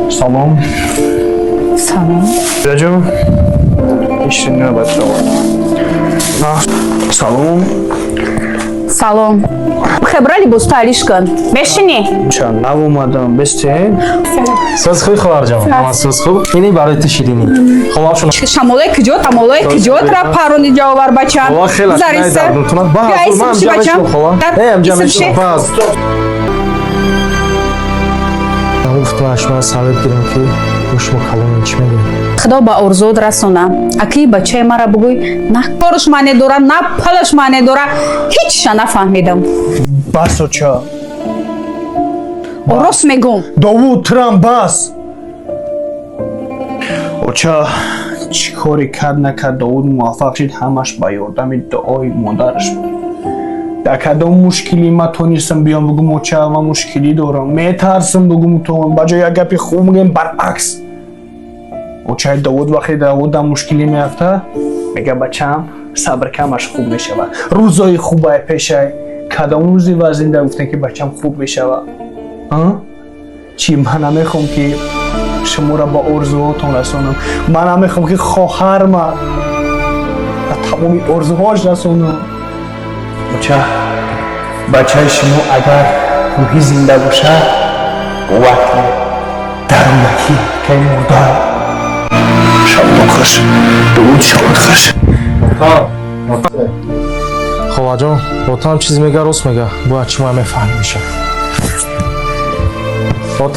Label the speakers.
Speaker 1: Salom.
Speaker 2: Salom.
Speaker 1: Racım. İşin ne başladı? Salom.
Speaker 2: Salom. Xebra libos talish kın. Beshini.
Speaker 1: Çan navmadım beste.
Speaker 3: Siz xuy xilarjon. Ama siz xuy. Ini barati shirini. Xolab shuna.
Speaker 2: Shamolay kijot, amolay kijot ra paroni javobar bacham.
Speaker 3: Xolab xela shunaydi. Tunat bas. Men jamashim xolab. Ham jamashim bas. گفتمش من ثابت گیرم که گوشم کلام چی میگه
Speaker 2: خدا با ارزود رسونا اکی بچه مرا بگوی نه کارش معنی داره نه پلش معنی داره هیچ نفهمیدم
Speaker 1: بس چا
Speaker 2: راست میگم
Speaker 1: داوود ترام بس اوچا چی کاری کرد نکرد داوود موفق شد همش با یاردم دعای مادرش بود در کدام مشکلی ما تونستم بیام بگم اوچا ما مشکلی دارم میترسم بگم تو بجای یک گپی خوب میگم برعکس اوچا داوود وقتی داوود در مشکلی میفته میگه بچم صبر کمش خوب میشه روزای خوبه پیشه کدام روزی وزنده گفتن که بچم خوب میشه چی من نمیخوام که شما را با آرزوهاتون رسونم من نمیخوام که خواهر ما تمامی آرزوهاش رسونم بچه شما اگر روحی زنده باشه وقتی درونکی که مرده شما خوش دود شما خوش
Speaker 3: خب جان با هم چیز میگه راست میگه با چی ما میفهم میشه با